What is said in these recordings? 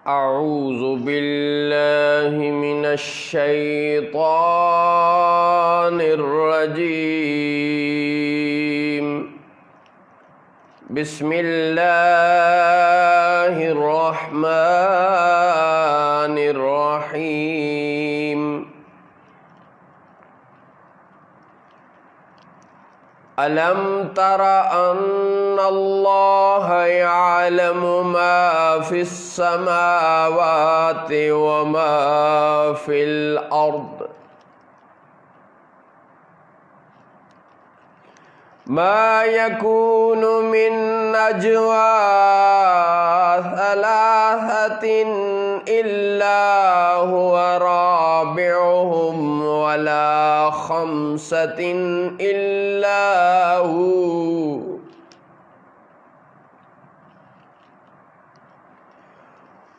अऊज़ु बिल्लाहि मिनश शैतानिर रजीम। बिस्मिल्लाहिर रहमानिर रहीम। अलम तरा अन्नल्लाह यअलमु मा फिस समावाति व मा फिल अर्द मा यकूनु मिन नजवा सलासतिन इल्ला हुवा राबिउहुम वला खम्सतिन इल्ला हु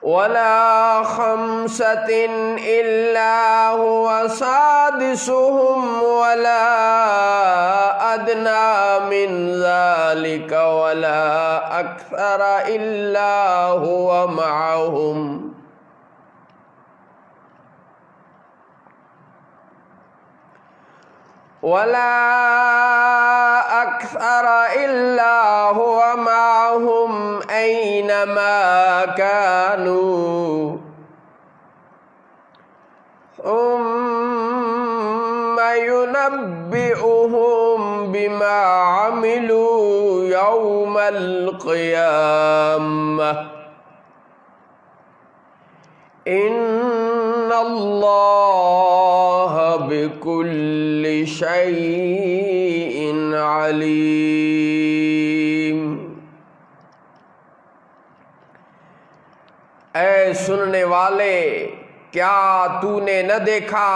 वला खम्सतिन इल्ला हुवा सादिसुहुम वला अदना मिन ज़ालिका वला अक्सरा इल्ला हुवा मअहुम वला अक्सरा इल्ला हुवा मअहुम ऐनमा कानू सुम्मा युनब्बिउहुम बिमा अमिलू यौमल क़ियामह इन्नल्लाह बिकुल्लि शैइन अलीम। ऐ सुनने वाले, क्या तूने न देखा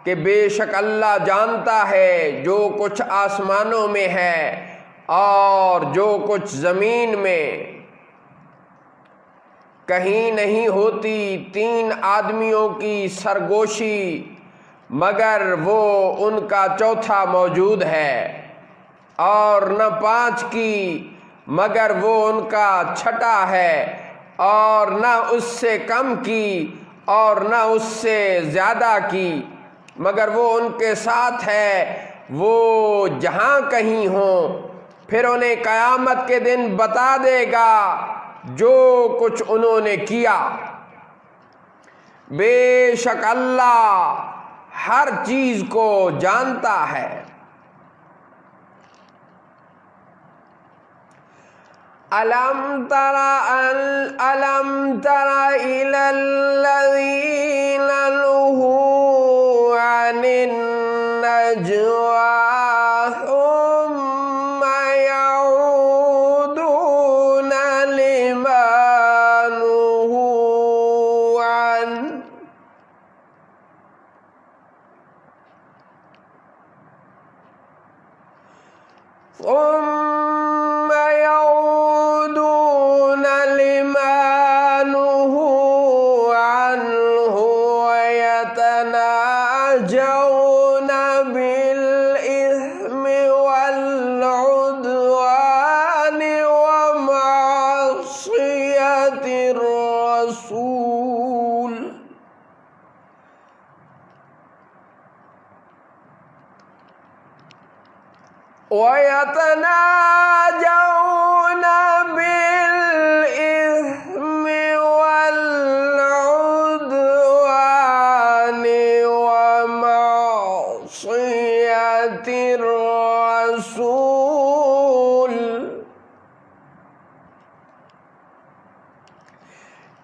कि बेशक अल्लाह जानता है जो कुछ आसमानों में है और जो कुछ ज़मीन में। कहीं नहीं होती 3 आदमियों की सरगोशी मगर वो उनका चौथा मौजूद है, और न 5 की मगर वो उनका छठा है, और न उससे कम की और न उससे ज़्यादा की मगर वो उनके साथ है, वो जहाँ कहीं हो। फिर उन्हें क़यामत के दिन बता देगा जो कुछ उन्होंने किया। बेशक अल्लाह हर चीज को जानता है। अलम तरा इलल्लज़ीना नुहू अनिन नजवा ثم يعودون لما نهوا عنه ويتناجون بالإثم والعدوان ومعصية الرسول ويتناجون بالإثم والعدوان ومعصية الرسول।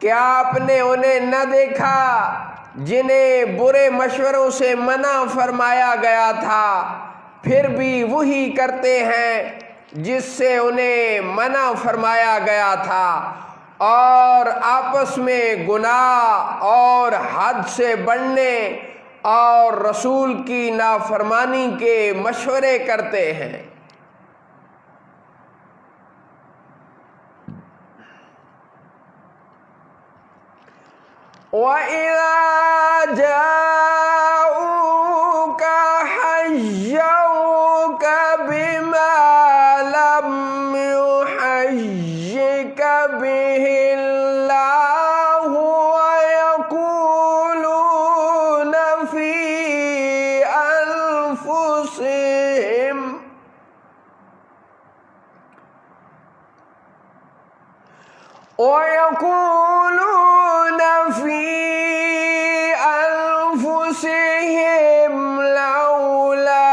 क्या आपने उन्हें न देखा जिन्हें बुरे मशवरों से मना फरमाया गया था, फिर भी वही करते हैं जिससे उन्हें मना फरमाया गया था, और आपस में गुनाह और हद से बढ़ने और रसूल की नाफरमानी के मशवरे करते हैं। वइज़ा जाऊका हय्युका बिमा लम युहय्यिक बिहिल्लाहु वयक़ूलून फ़ी अन्फ़ुसिहिम लौला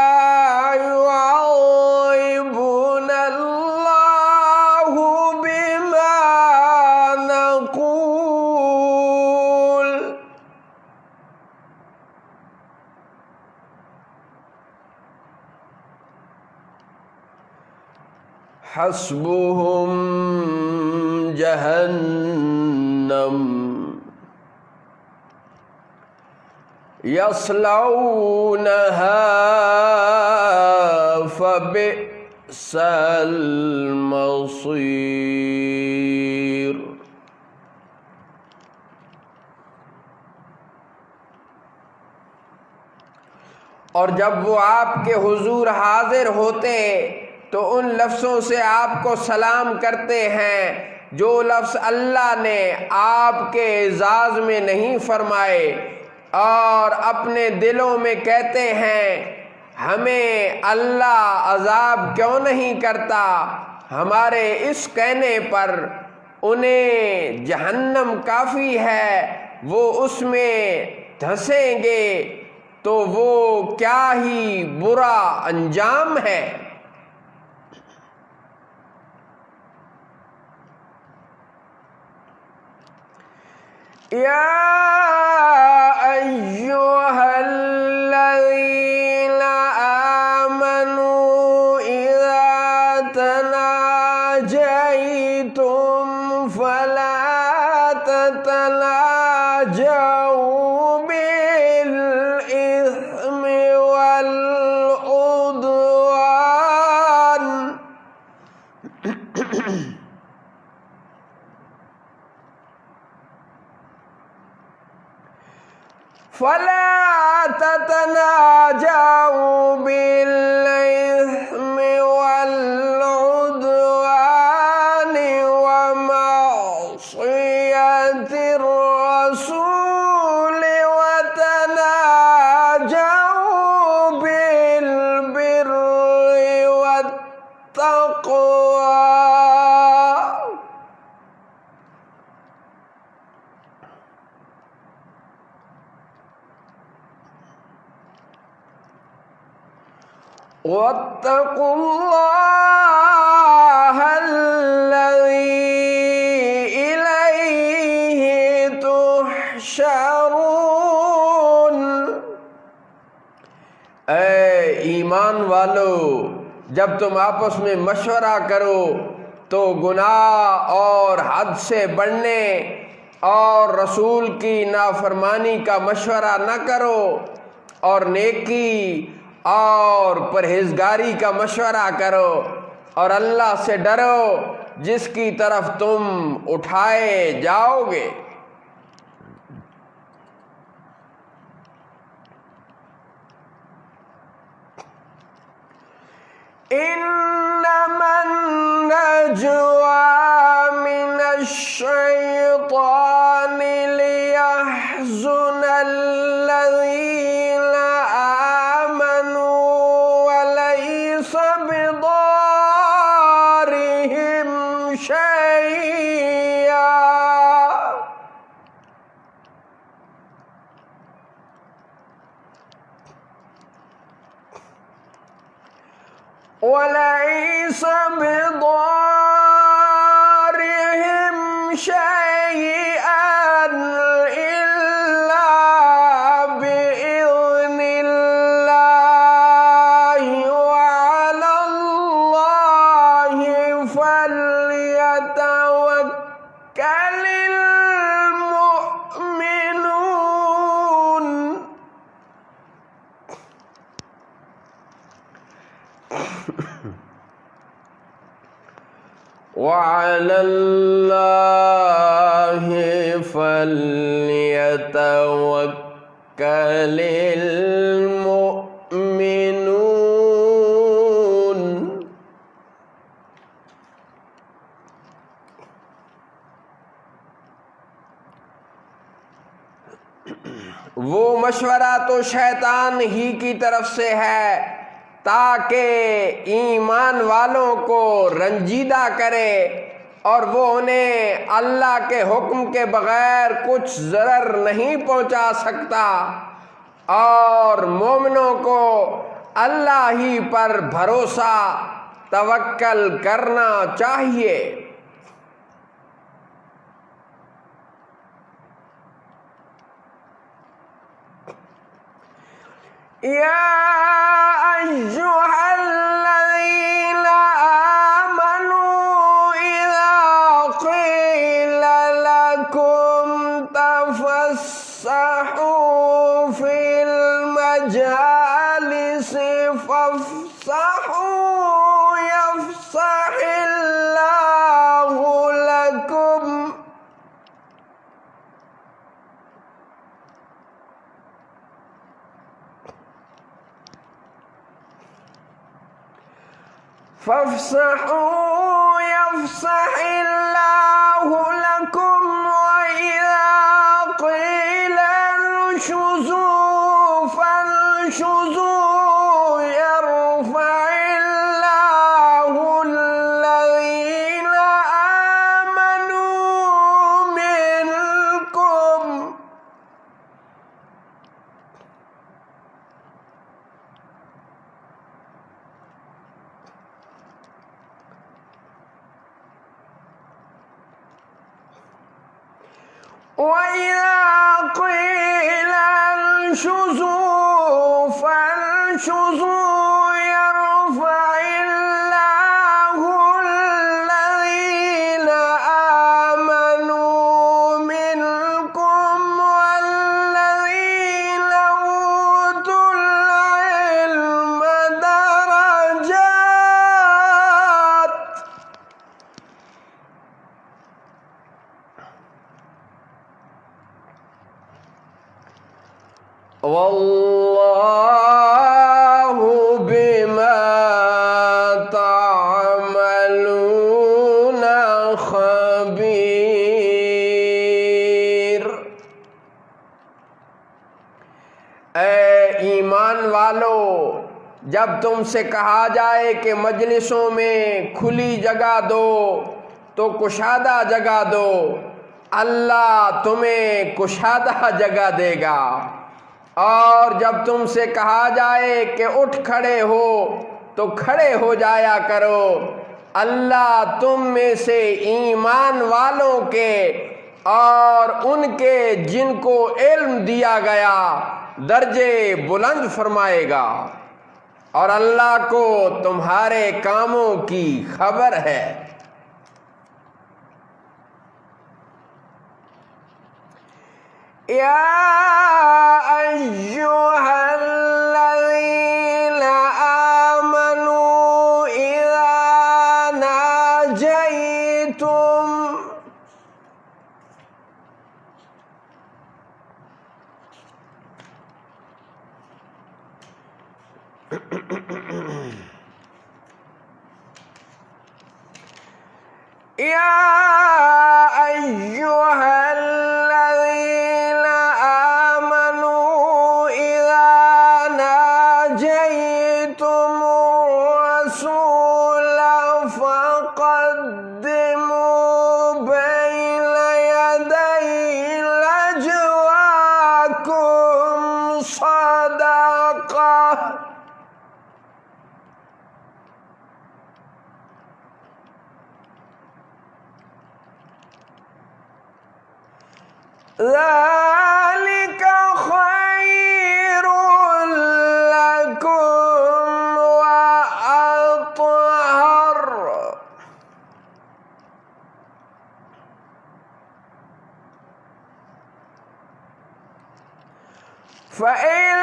युअज़्ज़िबुनल्लाहु बिमा नक़ूल। हस्बुहुम जहन्नम यस्लौनहा फबिअसल मसीर। और जब वो आपके हुजूर हाजिर होते तो उन लफ्ज़ों से आपको सलाम करते हैं जो लफ्ज़ अल्लाह ने आपके एजाज़ में नहीं फरमाए, और अपने दिलों में कहते हैं हमें अल्लाह अज़ाब क्यों नहीं करता। हमारे इस कहने पर उन्हें जहन्नम काफ़ी है, वो उसमें धंसेंगे तो वो क्या ही बुरा अंजाम है। या अय्युहल्लज़ीना आमनू इज़ा तनाजयतुम फला ततनाजऊ बिल इस्मि वल उद्वान। फला ततनाजऊ बिल इस्मि वल उद्वानि व मअसियतिर रसूल व तनाजऊ बिल बिर्रि वत तक़वा। वत्तक़ुल्लाहल्लज़ी इलैहि तुहशरून। ऐ ईमान वालो, जब तुम आपस में मशवरा करो तो गुनाह और हद से बढ़ने और रसूल की नाफरमानी का मशवरा न करो, और नेकी और परहेजगारी का मशवरा करो, और अल्लाह से डरो जिसकी तरफ तुम उठाए जाओगे। इन्नमन नजवा मिनश्शैतानि लियहज़ुनल्लज़ीना आमनू वलैसा बिदारिहिम शैया। वलैसा बिदारिहिम शैअन इल्ला बिइज़्निल्लाहि वअलल्लाहि फल्यतवक्कलिल मुअ्मिनून। वअलल्लाहि फल्यतवक्कलिल मुअ्मिनून। वो मशवरा तो शैतान ही की तरफ से है ताकि ईमान वालों को रंजीदा करे और वो उन्हें अल्लाह के हुक्म के बगैर कुछ ज़रर नहीं पहुंचा सकता, और मोमिनों को अल्लाह ही पर भरोसा तवक्कल करना चाहिए। या अय्युहल्लज़ीना आमनू इज़ा क़ीला लकुम तफ़स्सहू फ़िल मजालिसि फ़फ़्सहू यफ़्सहिल्लाहु लकुम। फ़फ़्सहू यफ़्सहिल्लाहु लकुम वइज़ा क़ीला इंशुज़ू फ़ंशुज़ू यरफ़इल्लाहु अल्लज़ीना आमनू मिनकुम। وإذا قيل انشزوا فانشزوا يرفع الله الذين آمنوا منكم والذين أوتوا العلم درجات वल्लाहु बिमा तामलून खबीर। ए ईमान वालो, जब तुमसे कहा जाए कि मजलिसों में खुली जगह दो तो कुशादा जगह दो, अल्लाह तुम्हें कुशादा जगह देगा। और जब तुमसे कहा जाए कि उठ खड़े हो तो खड़े हो जाया करो, अल्लाह तुम में से ईमान वालों के और उनके जिनको इल्म दिया गया दर्जे बुलंद फरमाएगा, और अल्लाह को तुम्हारे कामों की खबर है। या अय्युहल्लज़ीना आमनू इज़ा नाजयतुम या अय्युहल्लज़ीना आमनू इज़ा नाजयतुमुर रसूल फ़क़द्दिमू बैना यदै नजवाकुम सदक़ा। ذلك خير لكم وأطهر فإن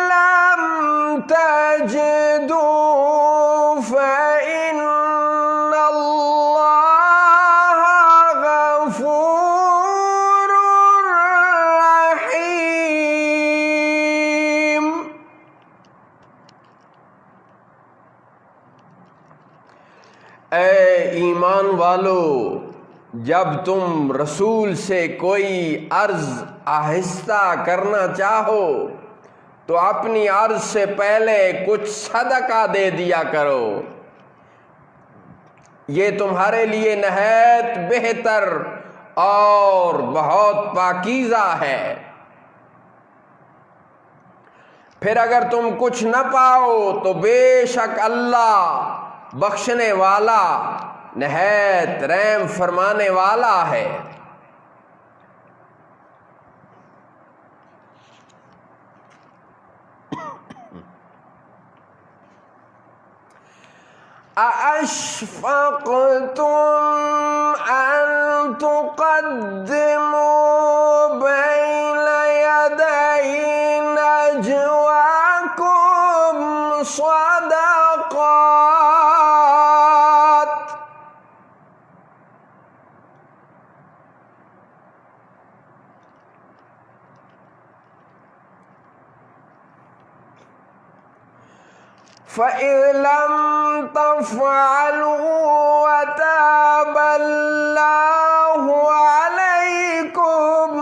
لم تجدوا فإن الله غفور رحيم। ऐ ईमान वालो, जब तुम रसूल से कोई अर्ज आहिस्ता करना चाहो तो अपनी अर्ज से पहले कुछ सदका दे दिया करो, ये तुम्हारे लिए नहायत बेहतर और बहुत पाकीज़ा है। फिर अगर तुम कुछ न पाओ तो बेशक अल्लाह बख्शने वाला नहायत रहम फरमाने वाला है। अअशफ़क़्तुम अन तुक़द्दिमू बैन यदै नजवाकुम सदक़ात। फ़इन लम तफ़अलू वताबल्लाहु अलैकुम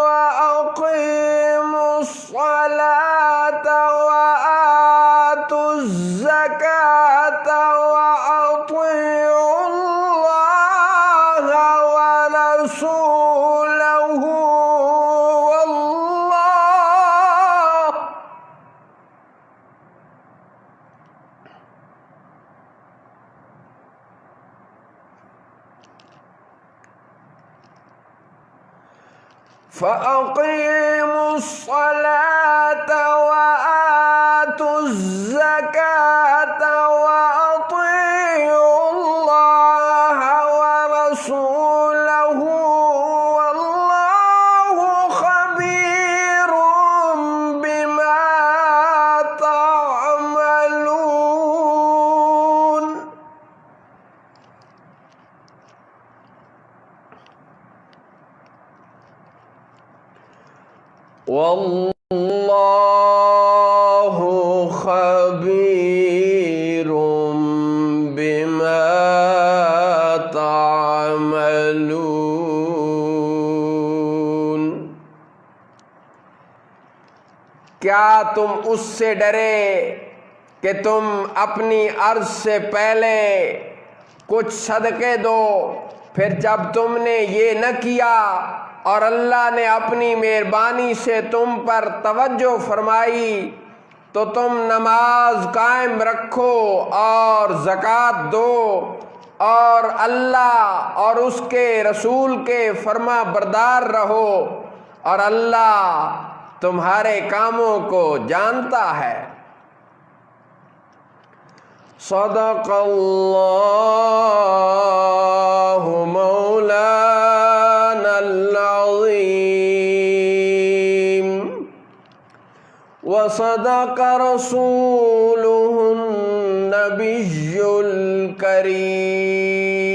वअक़ीमुस्सलात वआतुज़्ज़कात वअतीउल्लाह वरसूलहु फ़अक़ीमुस्सलात वआतुज़्ज़कात वअतीउल्लाह वरसूलहु वल्लाहु ख़बीरुम बिमा तअमलून। वल्लाहु ख़बीरुम बिमा तअमलून। क्या तुम उससे डरे कि तुम अपनी अर्ज़ से पहले कुछ सदके दो, फिर जब तुमने ये न किया और अल्लाह ने अपनी मेहरबानी से तुम पर तवज्जो फरमाई तो तुम नमाज कायम रखो और ज़कात दो और अल्लाह और उसके रसूल के फरमा बरदार रहो और अल्लाह तुम्हारे कामों को जानता है। सदक़ल्लाहु मौलानल अज़ीम व सदक़ रसूलुहुन नबियुल करीम।